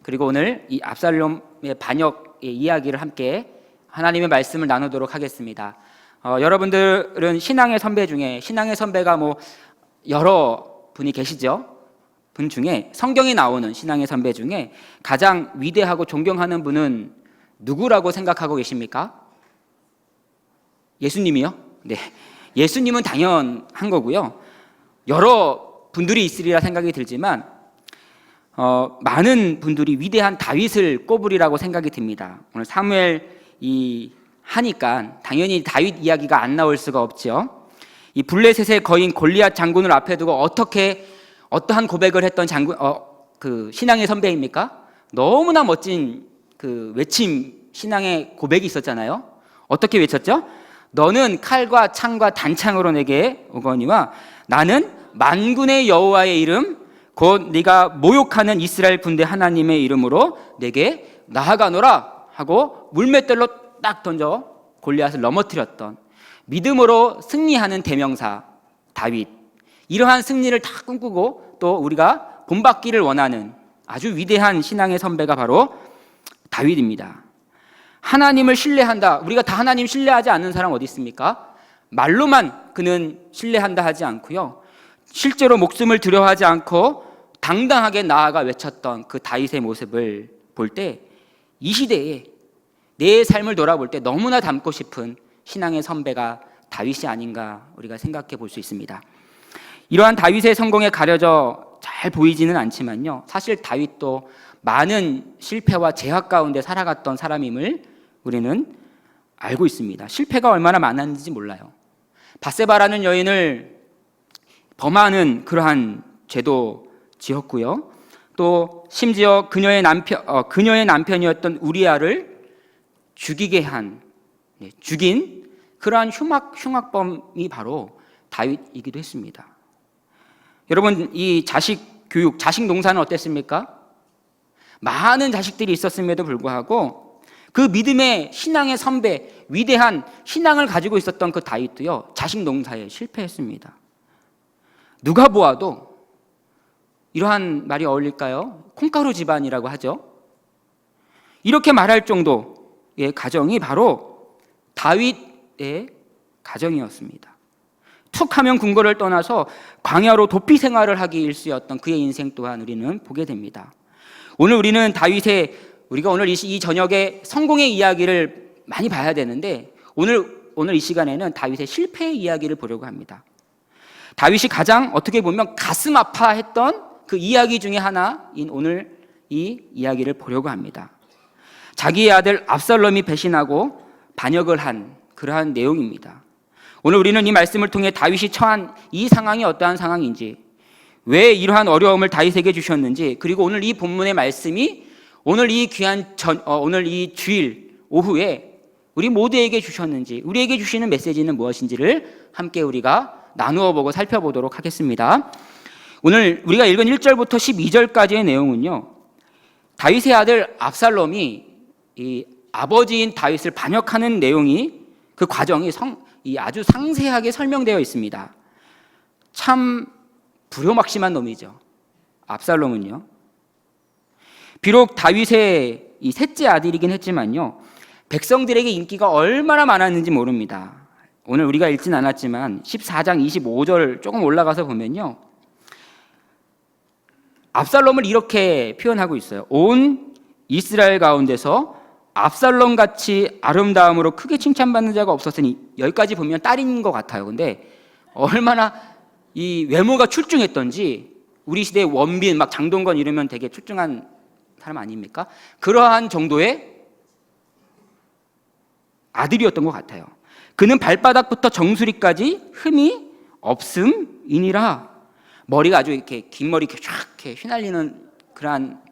그리고 오늘 이 압살롬의 반역의 이야기를 함께 하나님의 말씀을 나누도록 하겠습니다. 여러분들은 신앙의 선배 중에, 신앙의 선배가 여러 분이 계시죠? 분 중에, 성경에 나오는 신앙의 선배 중에 가장 위대하고 존경하는 분은 누구라고 생각하고 계십니까? 예수님이요? 네, 예수님은 당연한 거고요. 여러 분들이 있으리라 생각이 들지만 많은 분들이 위대한 다윗을 꼽으리라고 생각이 듭니다. 오늘 사무엘 하니까 당연히 다윗 이야기가 안 나올 수가 없죠. 이 블레셋의 거인 골리앗 장군을 앞에 두고 어떠한 고백을 했던 그 신앙의 선배입니까? 너무나 멋진 그 외침, 신앙의 고백이 있었잖아요. 어떻게 외쳤죠? 너는 칼과 창과 단창으로 내게 오거니와 나는 만군의 여호와의 이름 곧 네가 모욕하는 이스라엘 군대 하나님의 이름으로 내게 나아가노라 하고 물맷돌로 딱 던져 골리앗을 넘어뜨렸던, 믿음으로 승리하는 대명사 다윗. 이러한 승리를 다 꿈꾸고 또 우리가 본받기를 원하는 아주 위대한 신앙의 선배가 바로 다윗입니다. 하나님을 신뢰한다. 우리가 다 하나님 신뢰하지 않는 사람 어디 있습니까? 말로만 그는 신뢰한다 하지 않고요, 실제로 목숨을 두려워하지 않고 당당하게 나아가 외쳤던 그 다윗의 모습을 볼 때 이 시대에 내 삶을 돌아볼 때 너무나 닮고 싶은 신앙의 선배가 다윗이 아닌가 우리가 생각해 볼 수 있습니다. 이러한 다윗의 성공에 가려져 잘 보이지는 않지만요, 사실 다윗도 많은 실패와 제약 가운데 살아갔던 사람임을 우리는 알고 있습니다. 실패가 얼마나 많았는지 몰라요. 밧세바라는 여인을 범하는 그러한 죄도 지었고요, 또 심지어 그녀의 남편이었던 우리아를 죽인 그러한 흉악범이 바로 다윗이기도 했습니다. 여러분, 이 자식 교육, 자식 농사는 어땠습니까? 많은 자식들이 있었음에도 불구하고 그 믿음의 신앙의 선배, 위대한 신앙을 가지고 있었던 그 다윗도요, 자식 농사에 실패했습니다. 누가 보아도 이러한 말이 어울릴까요? 콩가루 집안이라고 하죠. 이렇게 말할 정도의 가정이 바로 다윗의 가정이었습니다. 툭 하면 궁궐을 떠나서 광야로 도피 생활을 하기 일쑤였던 그의 인생 또한 우리는 보게 됩니다. 오늘 우리는 우리가 오늘 이 저녁에 성공의 이야기를 많이 봐야 되는데 오늘 이 시간에는 다윗의 실패의 이야기를 보려고 합니다. 다윗이 가장 어떻게 보면 가슴 아파했던 그 이야기 중에 하나인 오늘 이 이야기를 보려고 합니다. 자기의 아들 압살롬이 배신하고 반역을 한 그러한 내용입니다. 오늘 우리는 이 말씀을 통해 다윗이 처한 이 상황이 어떠한 상황인지, 왜 이러한 어려움을 다윗에게 주셨는지, 그리고 오늘 이 본문의 말씀이 오늘 이 오늘 이 주일 오후에 우리 모두에게 주셨는지, 우리에게 주시는 메시지는 무엇인지를 함께 우리가 나누어 보고 살펴보도록 하겠습니다. 오늘 우리가 읽은 1절부터 12절까지의 내용은요, 다윗의 아들 압살롬이 이 아버지인 다윗을 반역하는 내용이, 그 과정이 아주 상세하게 설명되어 있습니다. 참 불효막심한 놈이죠, 압살롬은요. 비록 다윗의 이 셋째 아들이긴 했지만요, 백성들에게 인기가 얼마나 많았는지 모릅니다. 오늘 우리가 읽진 않았지만 14장 25절 조금 올라가서 보면요, 압살롬을 이렇게 표현하고 있어요. 온 이스라엘 가운데서 압살롬 같이 아름다움으로 크게 칭찬받는 자가 없었으니, 여기까지 보면 딸인 것 같아요. 근데 얼마나 이 외모가 출중했던지, 우리 시대의 원빈, 장동건 이러면 되게 출중한 사람 아닙니까? 그러한 정도의 아들이었던 것 같아요. 그는 발바닥부터 정수리까지 흠이 없음이니라. 머리가 아주 이렇게 긴 머리 이렇게 휘날리는 그러한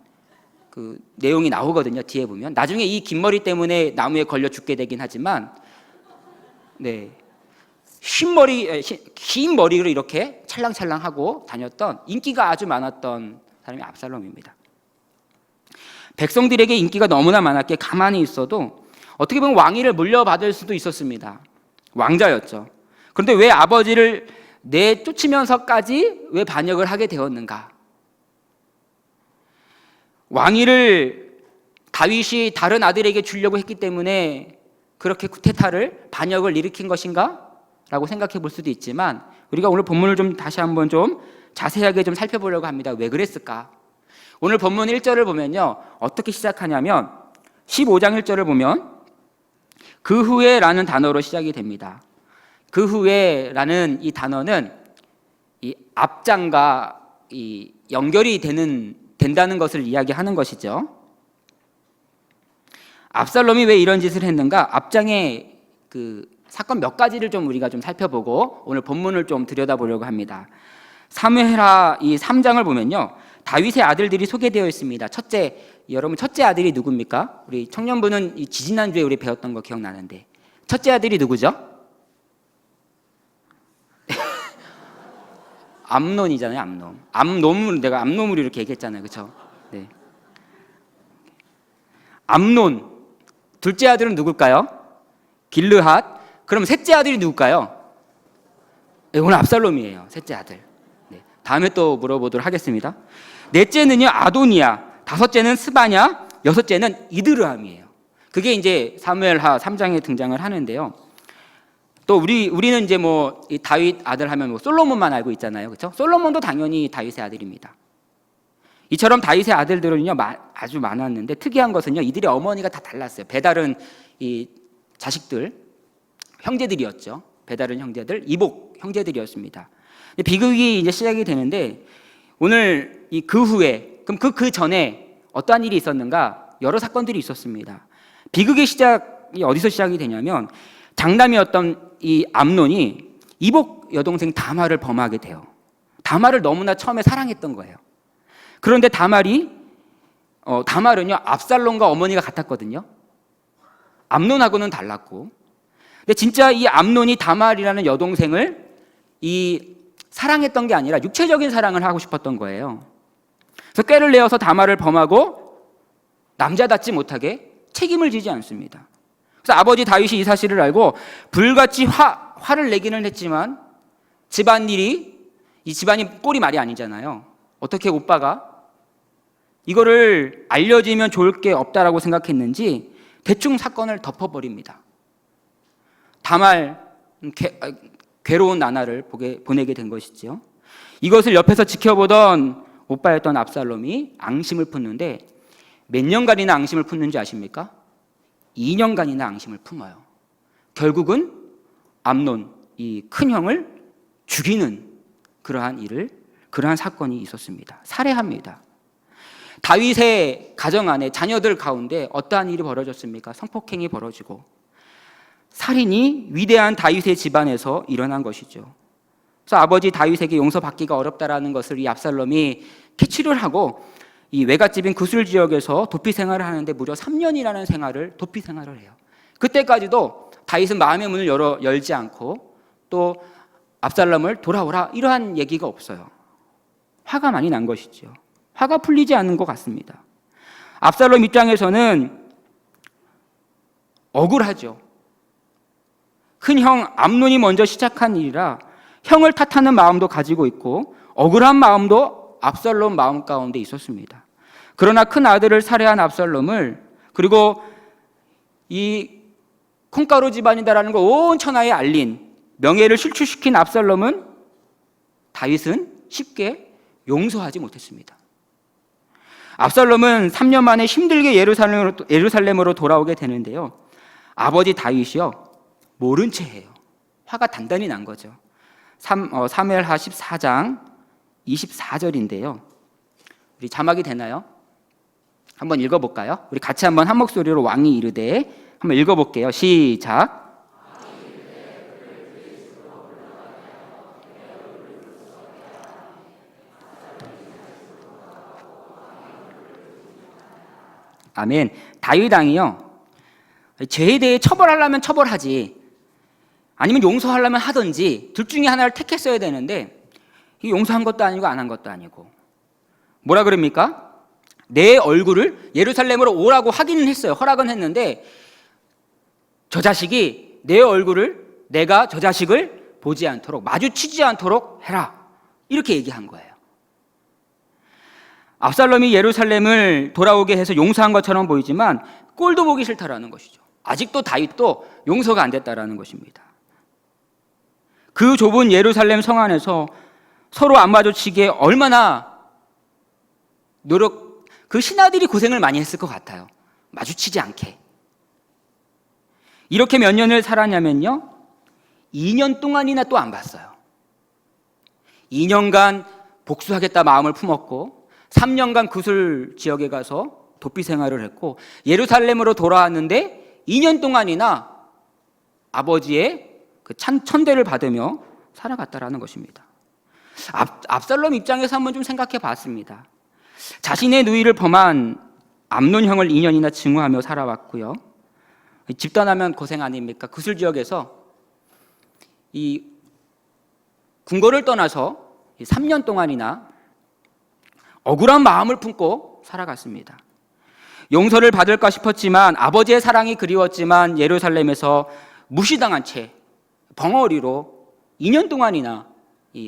그 내용이 나오거든요. 뒤에 보면 나중에 이 긴 머리 때문에 나무에 걸려 죽게 되긴 하지만, 긴 머리로 이렇게 찰랑찰랑하고 다녔던, 인기가 아주 많았던 사람이 압살롬입니다. 백성들에게 인기가 너무나 많았기에 가만히 있어도 어떻게 보면 왕위를 물려받을 수도 있었습니다. 왕자였죠. 그런데 왜 아버지를 내쫓으면서까지 왜 반역을 하게 되었는가? 왕위를 다윗이 다른 아들에게 주려고 했기 때문에 그렇게 쿠데타를 반역을 일으킨 것인가? 라고 생각해 볼 수도 있지만 우리가 오늘 본문을 좀 다시 한번 좀 자세하게 좀 살펴보려고 합니다. 왜 그랬을까? 오늘 본문 1절을 보면요. 어떻게 시작하냐면 15장 1절을 보면 그 후에 라는 단어로 시작이 됩니다. 그 후에 라는 이 단어는 이 앞장과 이 연결이 된다는 것을 이야기하는 것이죠. 압살롬이 왜 이런 짓을 했는가? 앞장의 그 사건 몇 가지를 좀 우리가 좀 살펴보고 오늘 본문을 좀 들여다보려고 합니다. 사무엘하 이 3장을 보면요. 다윗의 아들들이 소개되어 있습니다. 여러분 첫째 아들이 누굽니까? 우리 청년부는 이 지지난주에 우리 배웠던 거 기억나는데 첫째 아들이 누구죠? 암논이잖아요, 암논. 내가 암논으로 이렇게 얘기했잖아요, 그렇죠? 네. 암논. 둘째 아들은 누굴까요? 길르핫. 그럼 셋째 아들이 누굴까요? 네, 오늘 압살롬이에요, 셋째 아들. 네. 다음에 또 물어보도록 하겠습니다. 넷째는요, 아도니아. 다섯째는 스바냐. 여섯째는 이드르함이에요. 그게 이제 사무엘하 3장에 등장을 하는데요. 또 우리는 이제 뭐 다윗 아들 하면 뭐 솔로몬만 알고 있잖아요, 그렇죠? 솔로몬도 당연히 다윗의 아들입니다. 이처럼 다윗의 아들들은요 아주 많았는데 특이한 것은요 이들의 어머니가 다 달랐어요. 배다른 이 자식들 형제들이었죠. 배다른 형제들, 이복 형제들이었습니다. 비극이 이제 시작이 되는데 오늘 이 그 후에 그럼 그 전에 어떠한 일이 있었는가? 여러 사건들이 있었습니다. 비극의 시작이 어디서 시작이 되냐면 장남이었던 이 암논이 이복 여동생 다말을 범하게 돼요. 다말을 너무나 처음에 사랑했던 거예요. 그런데 다말은요 압살롬과 어머니가 같았거든요. 암논하고는 달랐고, 근데 진짜 이 암논이 다말이라는 여동생을 사랑했던 게 아니라 육체적인 사랑을 하고 싶었던 거예요. 그래서 꾀를 내어서 다말을 범하고 남자답지 못하게 책임을 지지 않습니다. 그래서 아버지 다윗이 이 사실을 알고 불같이 화를 내기는 했지만 이 집안이 꼴이 말이 아니잖아요. 어떻게 오빠가 이거를 알려지면 좋을 게 없다라고 생각했는지 대충 사건을 덮어버립니다. 다말 괴로운 나날을 보내게 된 것이죠. 이것을 옆에서 지켜보던 오빠였던 압살롬이 앙심을 품는데 몇 년간이나 앙심을 품는지 아십니까? 2년간이나 앙심을 품어요. 결국은 암논, 이 큰형을 죽이는 그러한 사건이 있었습니다. 살해합니다. 다윗의 가정 안에 자녀들 가운데 어떠한 일이 벌어졌습니까? 성폭행이 벌어지고 살인이 위대한 다윗의 집안에서 일어난 것이죠. 그래서 아버지 다윗에게 용서받기가 어렵다라는 것을 이 압살롬이 캐치를 하고 이 외갓집인 구슬 지역에서 도피 생활을 하는데 무려 3년이라는 도피 생활을 해요. 그때까지도 다윗은 마음의 문을 열지 않고 또 압살롬을 돌아오라 이러한 얘기가 없어요. 화가 많이 난 것이죠. 화가 풀리지 않는 것 같습니다. 압살롬 입장에서는 억울하죠. 큰형 암논이 먼저 시작한 일이라 형을 탓하는 마음도 가지고 있고 억울한 마음도 압살롬 마음 가운데 있었습니다. 그러나 큰 아들을 살해한 압살롬을 그리고 이 콩가루 집안이다라는 거 온 천하에 알린 명예를 실추시킨 압살롬은 다윗은 쉽게 용서하지 못했습니다. 압살롬은 3년 만에 힘들게 예루살렘으로 돌아오게 되는데요. 아버지 다윗이요 모른 채 해요. 화가 단단히 난 거죠. 사무엘하 14장 24절인데요. 우리 자막이 되나요? 한번 읽어볼까요? 우리 같이 한번 한 목소리로 왕이 이르되 한번 읽어볼게요. 시작. 아멘. 다윗 왕이요 죄에 대해 처벌하려면 처벌하지 아니면 용서하려면 하든지 둘 중에 하나를 택했어야 되는데 용서한 것도 아니고 안 한 것도 아니고 뭐라 그럽니까? 내 얼굴을 예루살렘으로 오라고 하기는 했어요. 허락은 했는데 저 자식이 내가 저 자식을 보지 않도록 마주치지 않도록 해라 이렇게 얘기한 거예요. 압살롬이 예루살렘을 돌아오게 해서 용서한 것처럼 보이지만 꼴도 보기 싫다라는 것이죠. 아직도 다윗도 용서가 안 됐다라는 것입니다. 그 좁은 예루살렘 성 안에서 서로 안 마주치기에 얼마나 그 신하들이 고생을 많이 했을 것 같아요. 마주치지 않게. 이렇게 몇 년을 살았냐면요, 2년 동안이나 또 안 봤어요. 2년간 복수하겠다 마음을 품었고 3년간 구슬 지역에 가서 도피 생활을 했고 예루살렘으로 돌아왔는데 2년 동안이나 아버지의 그 천대를 받으며 살아갔다라는 것입니다. 압살롬 입장에서 한번 좀 생각해 봤습니다. 자신의 누이를 범한 암논 형을 2년이나 증오하며 살아왔고요. 집단하면 고생 아닙니까? 구슬 지역에서 이 궁궐을 떠나서 3년 동안이나 억울한 마음을 품고 살아갔습니다. 용서를 받을까 싶었지만 아버지의 사랑이 그리웠지만 예루살렘에서 무시당한 채 벙어리로 2년 동안이나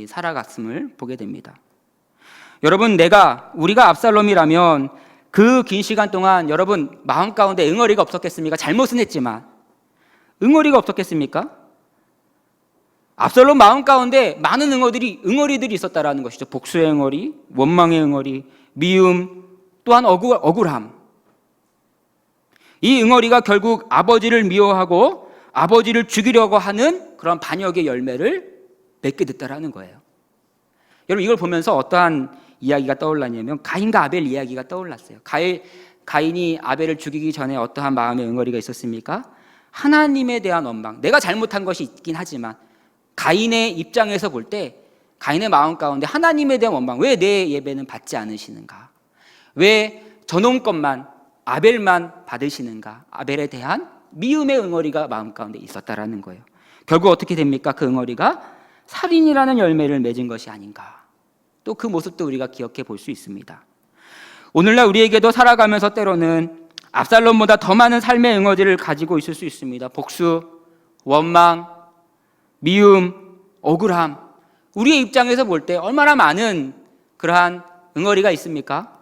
살아갔음을 보게 됩니다. 여러분, 우리가 압살롬이라면 그 긴 시간 동안 여러분 마음 가운데 응어리가 없었겠습니까? 잘못은 했지만 응어리가 없었겠습니까? 압살롬 마음 가운데 많은 응어리들이 있었다라는 것이죠. 복수의 응어리, 원망의 응어리, 미움, 또한 억울함. 이 응어리가 결국 아버지를 미워하고 아버지를 죽이려고 하는 그런 반역의 열매를 맺게 됐다라는 거예요. 여러분, 이걸 보면서 어떠한 이야기가 떠올랐냐면 가인과 아벨 이야기가 떠올랐어요. 가인이 아벨을 죽이기 전에 어떠한 마음의 응어리가 있었습니까? 하나님에 대한 원망. 내가 잘못한 것이 있긴 하지만 가인의 입장에서 볼 때 가인의 마음 가운데 하나님에 대한 원망. 왜 내 예배는 받지 않으시는가? 왜 저놈 것만 아벨만 받으시는가? 아벨에 대한 미움의 응어리가 마음 가운데 있었다라는 거예요. 결국 어떻게 됩니까? 그 응어리가 살인이라는 열매를 맺은 것이 아닌가? 또 그 모습도 우리가 기억해 볼 수 있습니다. 오늘날 우리에게도 살아가면서 때로는 압살롬보다 더 많은 삶의 응어리를 가지고 있을 수 있습니다. 복수, 원망, 미움, 억울함. 우리의 입장에서 볼 때 얼마나 많은 그러한 응어리가 있습니까?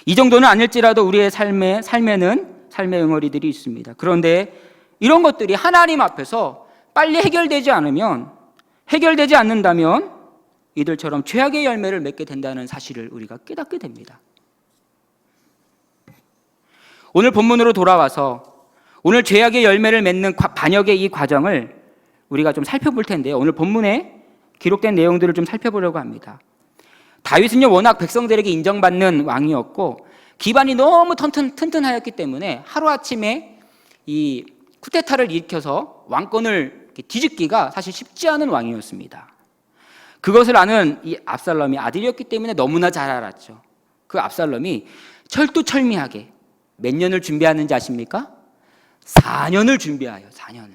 이 정도는 아닐지라도 우리의 삶에는 삶의 응어리들이 있습니다. 그런데 이런 것들이 하나님 앞에서 빨리 해결되지 않는다면 이들처럼 죄악의 열매를 맺게 된다는 사실을 우리가 깨닫게 됩니다. 오늘 본문으로 돌아와서 오늘 죄악의 열매를 맺는 반역의 이 과정을 우리가 좀 살펴볼 텐데요. 오늘 본문에 기록된 내용들을 좀 살펴보려고 합니다. 다윗은요, 워낙 백성들에게 인정받는 왕이었고 기반이 너무 튼튼하였기 때문에 하루아침에 이 쿠데타를 일으켜서 왕권을 뒤집기가 사실 쉽지 않은 왕이었습니다. 그것을 아는 이 압살롬이 아들이었기 때문에 너무나 잘 알았죠. 그 압살롬이 철두철미하게 몇 년을 준비하는지 아십니까? 4년을 준비하여 4년을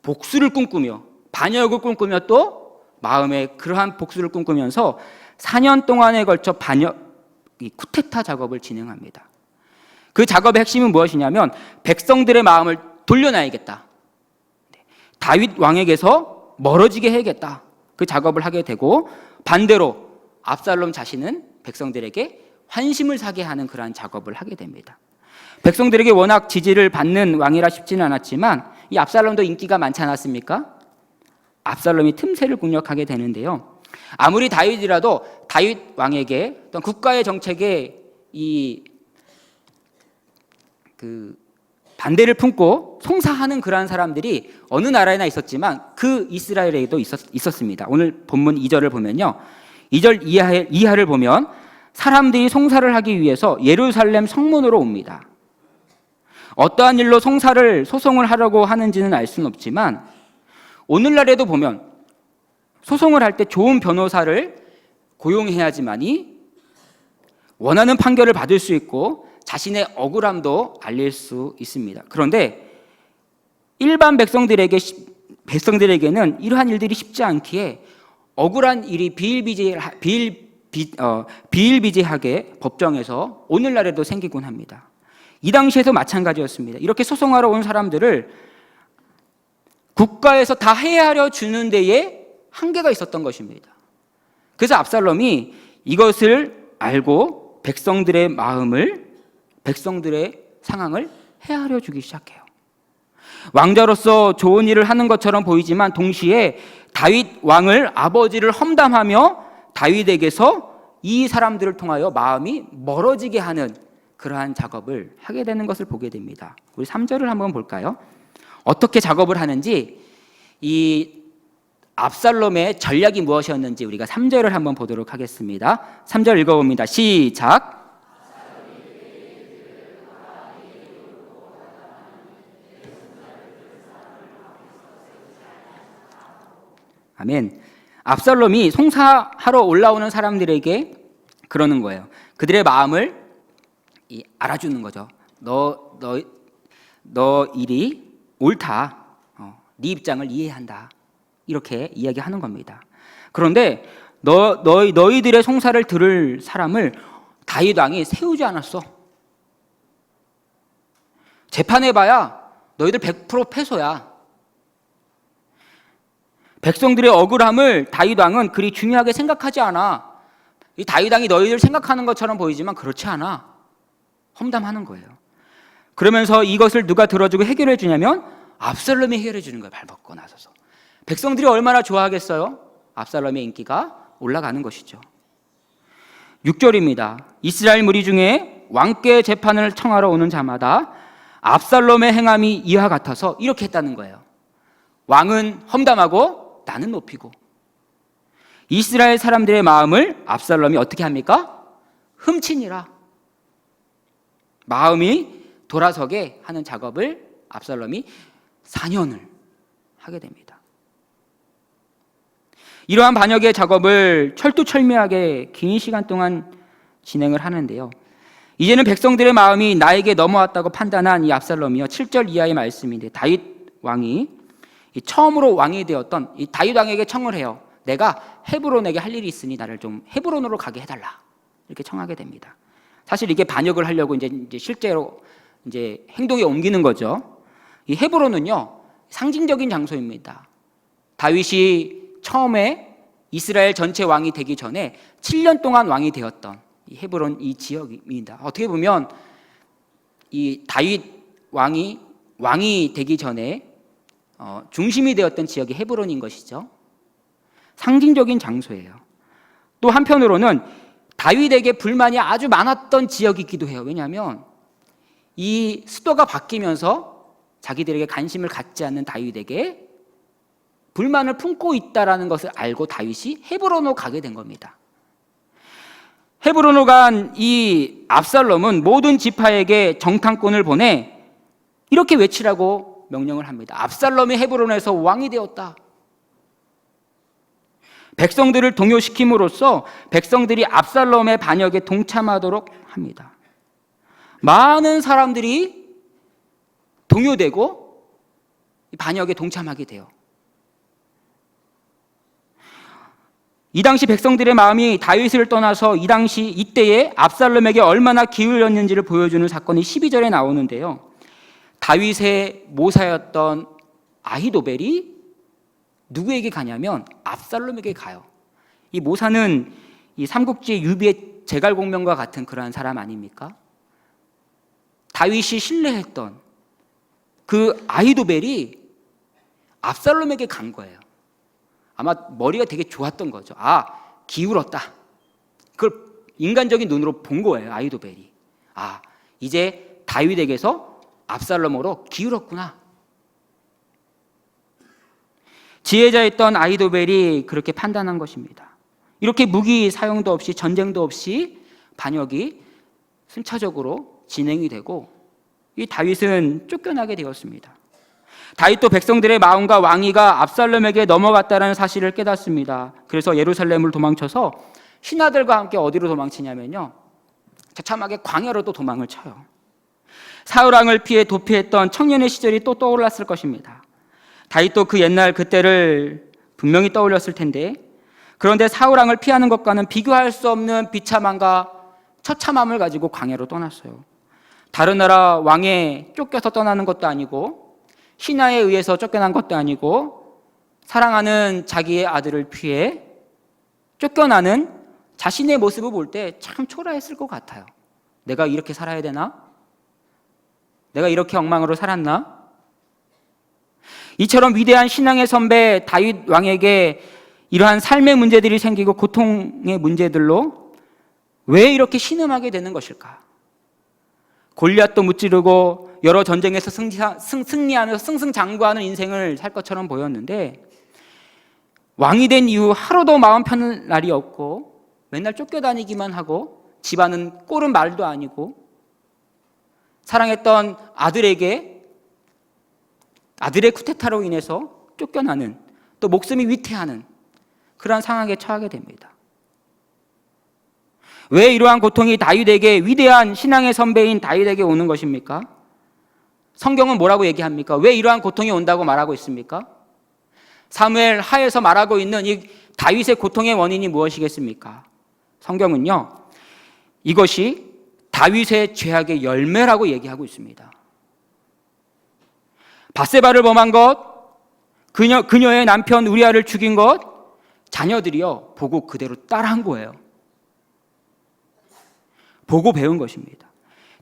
복수를 꿈꾸며 반역을 꿈꾸며 또 마음에 그러한 복수를 꿈꾸면서 4년 동안에 걸쳐 이 쿠데타 작업을 진행합니다. 그 작업의 핵심은 무엇이냐면 백성들의 마음을 돌려놔야겠다. 다윗 왕에게서 멀어지게 해야겠다. 그 작업을 하게 되고 반대로 압살롬 자신은 백성들에게 환심을 사게 하는 그러한 작업을 하게 됩니다. 백성들에게 워낙 지지를 받는 왕이라 쉽지는 않았지만 이 압살롬도 인기가 많지 않았습니까? 압살롬이 틈새를 공략하게 되는데요. 아무리 다윗이라도 다윗 왕에게 어떤 국가의 정책에 반대를 품고 송사하는 그러한 사람들이 어느 나라에나 있었지만 그 이스라엘에도 있었습니다. 오늘 본문 2절을 보면요. 2절 이하를 보면 사람들이 송사를 하기 위해서 예루살렘 성문으로 옵니다. 어떠한 일로 소송을 하려고 하는지는 알 수는 없지만 오늘날에도 보면 소송을 할 때 좋은 변호사를 고용해야지만이 원하는 판결을 받을 수 있고 자신의 억울함도 알릴 수 있습니다. 그런데 일반 백성들에게는 이러한 일들이 쉽지 않기에 억울한 일이 비일비재하게 법정에서 오늘날에도 생기곤 합니다. 이 당시에도 마찬가지였습니다. 이렇게 소송하러 온 사람들을 국가에서 다 해하려 주는 데에 한계가 있었던 것입니다. 그래서 압살롬이 이것을 알고 백성들의 마음을, 백성들의 상황을 헤아려 주기 시작해요. 왕자로서 좋은 일을 하는 것처럼 보이지만 동시에 다윗 왕을, 아버지를 험담하며 다윗에게서 이 사람들을 통하여 마음이 멀어지게 하는 그러한 작업을 하게 되는 것을 보게 됩니다. 우리 3절을 한번 볼까요? 어떻게 작업을 하는지, 이 압살롬의 전략이 무엇이었는지 우리가 3절을 한번 보도록 하겠습니다. 3절 읽어봅니다. 시작. 아멘. 압살롬이 송사하러 올라오는 사람들에게 그러는 거예요. 그들의 마음을 알아주는 거죠. 너 일이 옳다. 네 입장을 이해한다. 이렇게 이야기하는 겁니다. 그런데 너희들의 송사를 들을 사람을 다윗 왕이 세우지 않았어. 재판해봐야 너희들 100% 패소야. 백성들의 억울함을 다윗 왕은 그리 중요하게 생각하지 않아. 이 다윗 왕이 너희들 생각하는 것처럼 보이지만 그렇지 않아. 험담하는 거예요. 그러면서 이것을 누가 들어주고 해결해 주냐면 압살롬이 해결해 주는 거예요. 발벗고 나서서. 백성들이 얼마나 좋아하겠어요? 압살롬의 인기가 올라가는 것이죠. 6절입니다. 이스라엘 무리 중에 왕께 재판을 청하러 오는 자마다 압살롬의 행함이 이와 같아서 이렇게 했다는 거예요. 왕은 험담하고 나는 높이고. 이스라엘 사람들의 마음을 압살롬이 어떻게 합니까? 훔치니라. 마음이 돌아서게 하는 작업을 압살롬이 4년을 하게 됩니다. 이러한 반역의 작업을 철두철미하게 긴 시간 동안 진행을 하는데요. 이제는 백성들의 마음이 나에게 넘어왔다고 판단한 이 압살롬이요. 7절 이하의 말씀인데 다윗 왕이 처음으로 왕이 되었던 이 다윗 왕에게 청을 해요. 내가 헤브론에게 할 일이 있으니 나를 좀 헤브론으로 가게 해달라. 이렇게 청하게 됩니다. 사실 이게 반역을 하려고 이제 실제로 이제 행동에 옮기는 거죠. 이 헤브론은요, 상징적인 장소입니다. 다윗이 처음에 이스라엘 전체 왕이 되기 전에 7년 동안 왕이 되었던 이 헤브론 이 지역입니다. 어떻게 보면 이 다윗 왕이 되기 전에 중심이 되었던 지역이 헤브론인 것이죠. 상징적인 장소예요. 또 한편으로는 다윗에게 불만이 아주 많았던 지역이기도 해요. 왜냐하면 이 수도가 바뀌면서 자기들에게 관심을 갖지 않는 다윗에게 불만을 품고 있다는 것을 알고 다윗이 헤브론으로 가게 된 겁니다. 헤브론으로 간 이 압살롬은 모든 지파에게 정탐꾼을 보내 이렇게 외치라고 명령을 합니다. 압살롬이 헤브론에서 왕이 되었다. 백성들을 동요시킴으로써 백성들이 압살롬의 반역에 동참하도록 합니다. 많은 사람들이 동요되고 반역에 동참하게 돼요. 이 당시 백성들의 마음이 다윗을 떠나서 이때에 압살롬에게 얼마나 기울였는지를 보여주는 사건이 12절에 나오는데요. 다윗의 모사였던 아히도벨이 누구에게 가냐면 압살롬에게 가요. 이 모사는 이 삼국지 유비의 제갈공명과 같은 그러한 사람 아닙니까? 다윗이 신뢰했던 그 아히도벨이 압살롬에게 간 거예요. 아마 머리가 되게 좋았던 거죠. 기울었다. 그걸 인간적인 눈으로 본 거예요. 아히도벨이. 이제 다윗에게서 압살롬으로 기울었구나. 지혜자였던 아히도벨이 그렇게 판단한 것입니다. 이렇게 무기 사용도 없이 전쟁도 없이 반역이 순차적으로 진행이 되고 이 다윗은 쫓겨나게 되었습니다. 다윗도 백성들의 마음과 왕위가 압살롬에게 넘어갔다는 사실을 깨닫습니다. 그래서 예루살렘을 도망쳐서 신하들과 함께 어디로 도망치냐면요, 처참하게 광야로 또 도망을 쳐요. 사울왕을 피해 도피했던 청년의 시절이 또 떠올랐을 것입니다. 다윗도 그 옛날 그때를 분명히 떠올렸을 텐데, 그런데 사울왕을 피하는 것과는 비교할 수 없는 비참함과 처참함을 가지고 광야로 떠났어요. 다른 나라 왕에 쫓겨서 떠나는 것도 아니고 신하에 의해서 쫓겨난 것도 아니고 사랑하는 자기의 아들을 피해 쫓겨나는 자신의 모습을 볼 때 참 초라했을 것 같아요. 내가 이렇게 살아야 되나? 내가 이렇게 엉망으로 살았나? 이처럼 위대한 신앙의 선배 다윗 왕에게 이러한 삶의 문제들이 생기고 고통의 문제들로 왜 이렇게 신음하게 되는 것일까? 골리앗도 무찌르고 여러 전쟁에서 승리하면서 승승장구하는 인생을 살 것처럼 보였는데 왕이 된 이후 하루도 마음 편할 날이 없고 맨날 쫓겨다니기만 하고 집안은 꼴은 말도 아니고 사랑했던 아들의 쿠데타로 인해서 쫓겨나는 또 목숨이 위태하는 그러한 상황에 처하게 됩니다. 왜 이러한 고통이 다윗에게 위대한 신앙의 선배인 다윗에게 오는 것입니까? 성경은 뭐라고 얘기합니까? 왜 이러한 고통이 온다고 말하고 있습니까? 사무엘 하에서 말하고 있는 이 다윗의 고통의 원인이 무엇이겠습니까? 성경은요, 이것이 다윗의 죄악의 열매라고 얘기하고 있습니다. 밧세바를 범한 것, 그녀의 남편 우리아를 죽인 것, 자녀들이요 보고 그대로 따라한 거예요. 보고 배운 것입니다.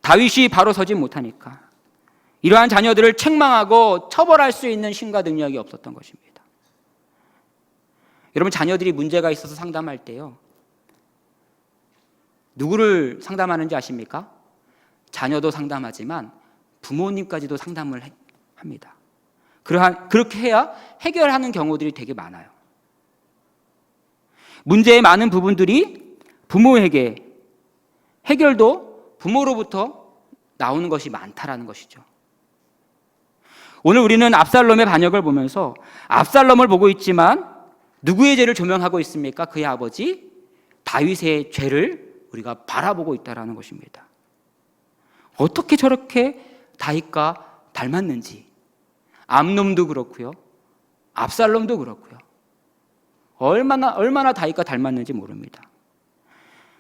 다윗이 바로 서지 못하니까 이러한 자녀들을 책망하고 처벌할 수 있는 힘과 능력이 없었던 것입니다. 여러분, 자녀들이 문제가 있어서 상담할 때요, 누구를 상담하는지 아십니까? 자녀도 상담하지만 부모님까지도 상담을 합니다. 그렇게 해야 해결하는 경우들이 되게 많아요. 문제의 많은 부분들이 부모에게, 해결도 부모로부터 나오는 것이 많다라는 것이죠. 오늘 우리는 압살롬의 반역을 보면서 압살롬을 보고 있지만 누구의 죄를 조명하고 있습니까? 그의 아버지 다윗의 죄를 우리가 바라보고 있다는 것입니다. 어떻게 저렇게 다윗과 닮았는지, 암놈도 그렇고요, 압살롬도 그렇고요, 얼마나 다윗과 닮았는지 모릅니다.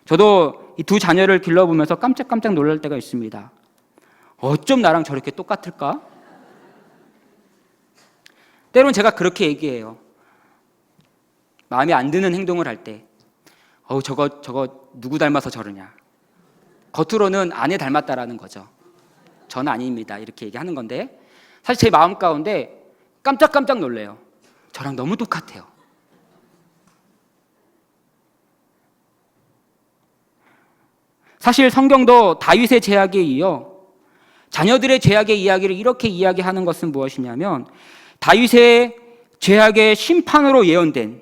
저도 이 두 자녀를 길러보면서 깜짝깜짝 놀랄 때가 있습니다. 어쩜 나랑 저렇게 똑같을까? 때론 제가 그렇게 얘기해요. 마음에 안 드는 행동을 할 때, 저거 누구 닮아서 저러냐. 겉으로는 아내 닮았다라는 거죠. 전 아닙니다. 이렇게 얘기하는 건데, 사실 제 마음 가운데 깜짝깜짝 놀래요. 저랑 너무 똑같아요. 사실 성경도 다윗의 죄악에 이어 자녀들의 죄악의 이야기를 이렇게 이야기하는 것은 무엇이냐면, 다윗의 죄악의 심판으로 예언된,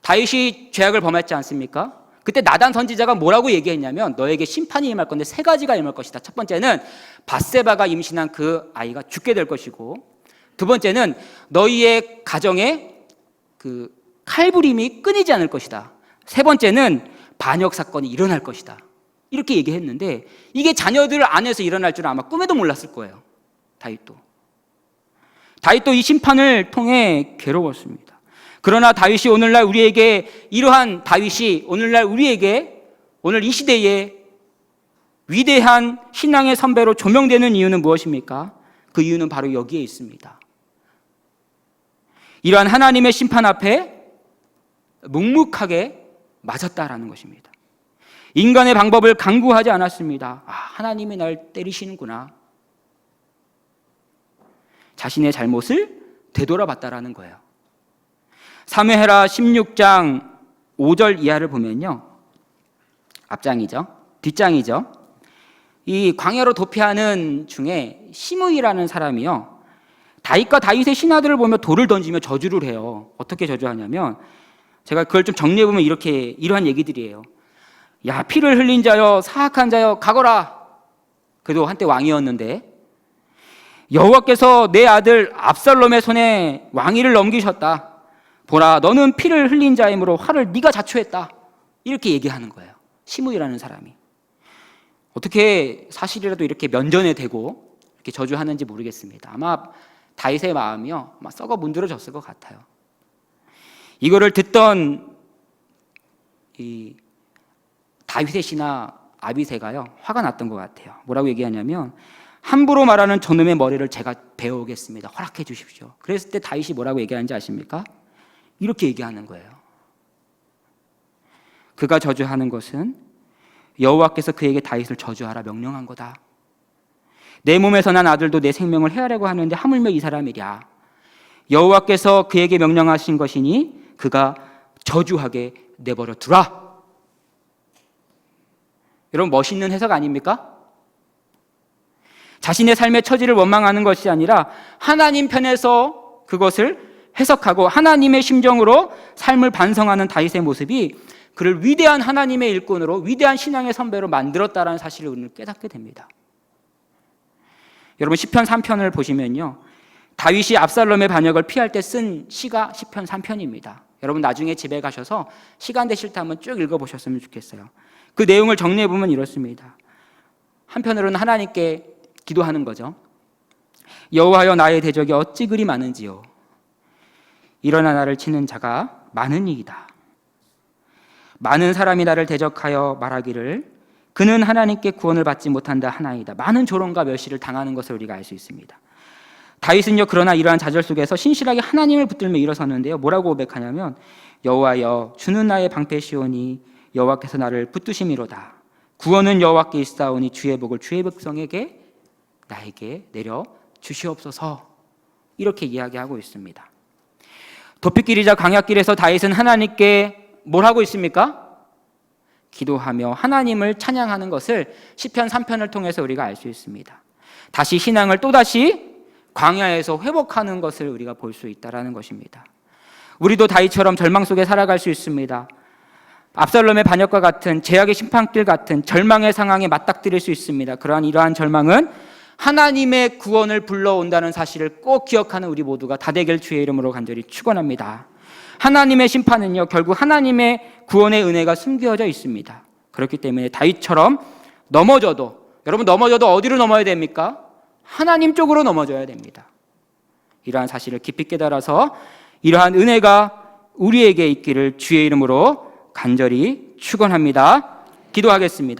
다윗이 죄악을 범했지 않습니까? 그때 나단 선지자가 뭐라고 얘기했냐면, 너에게 심판이 임할 건데 세 가지가 임할 것이다. 첫 번째는 밧세바가 임신한 그 아이가 죽게 될 것이고, 두 번째는 너희의 가정에 그 칼부림이 끊이지 않을 것이다. 세 번째는 반역 사건이 일어날 것이다. 이렇게 얘기했는데, 이게 자녀들 안에서 일어날 줄은 아마 꿈에도 몰랐을 거예요. 다윗도 이 심판을 통해 괴로웠습니다. 그러나 다윗이 오늘날 우리에게, 이러한 다윗이 오늘날 우리에게, 오늘 이 시대에 위대한 신앙의 선배로 조명되는 이유는 무엇입니까? 그 이유는 바로 여기에 있습니다. 이러한 하나님의 심판 앞에 묵묵하게 맞았다라는 것입니다. 인간의 방법을 강구하지 않았습니다. 하나님이 날 때리시는구나. 자신의 잘못을 되돌아봤다라는 거예요. 사무엘하 16장 5절 이하를 보면요, 앞장이죠, 뒷장이죠. 이 광야로 도피하는 중에 시므이라는 사람이요, 다윗과 다윗의 신하들을 보며 돌을 던지며 저주를 해요. 어떻게 저주하냐면, 제가 그걸 좀 정리해보면 이러한 얘기들이에요. 야, 피를 흘린 자여, 사악한 자여, 가거라. 그래도 한때 왕이었는데, 여호와께서 내 아들 압살롬의 손에 왕위를 넘기셨다. 보라, 너는 피를 흘린 자이므로 화를 네가 자초했다. 이렇게 얘기하는 거예요. 시므이라는 사람이. 어떻게 사실이라도 이렇게 면전에 대고 이렇게 저주하는지 모르겠습니다. 아마 다윗의 마음이요, 아마 썩어 문드러졌을 것 같아요. 이거를 듣던 이 다윗의 신하 아비새가요, 화가 났던 것 같아요. 뭐라고 얘기하냐면, 함부로 말하는 저놈의 머리를 제가 베어오겠습니다. 허락해 주십시오. 그랬을 때 다윗이 뭐라고 얘기하는지 아십니까? 이렇게 얘기하는 거예요. 그가 저주하는 것은 여호와께서 그에게 다윗을 저주하라 명령한 거다. 내 몸에서 난 아들도 내 생명을 해하려고 하는데 하물며 이 사람이랴. 여호와께서 그에게 명령하신 것이니 그가 저주하게 내버려 두라. 여러분, 멋있는 해석 아닙니까? 자신의 삶의 처지를 원망하는 것이 아니라 하나님 편에서 그것을 해석하고 하나님의 심정으로 삶을 반성하는 다윗의 모습이 그를 위대한 하나님의 일꾼으로, 위대한 신앙의 선배로 만들었다는 사실을 오늘 깨닫게 됩니다. 여러분, 시편 3편을 보시면요, 다윗이 압살롬의 반역을 피할 때 쓴 시가 시편 3편입니다. 여러분, 나중에 집에 가셔서 시간 되실 때 한번 쭉 읽어보셨으면 좋겠어요. 그 내용을 정리해보면 이렇습니다. 한편으로는 하나님께 기도하는 거죠. 여호와여, 나의 대적이 어찌 그리 많은지요. 일어나 나를 치는 자가 많으니이다. 많은 사람이 나를 대적하여 말하기를 그는 하나님께 구원을 받지 못한다 하나이다. 많은 조롱과 멸시를 당하는 것을 우리가 알 수 있습니다. 다윗은요, 그러나 이러한 좌절 속에서 신실하게 하나님을 붙들며 일어섰는데요, 뭐라고 고백하냐면 여호와여, 주는 나의 방패시오니 여호와께서 나를 붙드심이로다. 구원은 여호와께 있사오니 주의 복을 주의 백성에게 나에게 내려 주시옵소서. 이렇게 이야기하고 있습니다. 도피길이자 광야길에서 다윗은 하나님께 뭘 하고 있습니까? 기도하며 하나님을 찬양하는 것을 시편 3편을 통해서 우리가 알 수 있습니다. 다시 신앙을 또다시 광야에서 회복하는 것을 우리가 볼 수 있다는 것입니다. 우리도 다윗처럼 절망 속에 살아갈 수 있습니다. 압살롬의 반역과 같은 제약의 심판길 같은 절망의 상황에 맞닥뜨릴 수 있습니다. 이러한 절망은 하나님의 구원을 불러온다는 사실을 꼭 기억하는 우리 모두가 다 되길 주의 이름으로 간절히 축원합니다. 하나님의 심판은요, 결국 하나님의 구원의 은혜가 숨겨져 있습니다. 그렇기 때문에 다윗처럼 넘어져도, 여러분, 넘어져도 어디로 넘어야 됩니까? 하나님 쪽으로 넘어져야 됩니다. 이러한 사실을 깊이 깨달아서 이러한 은혜가 우리에게 있기를 주의 이름으로 간절히 축원합니다. 기도하겠습니다.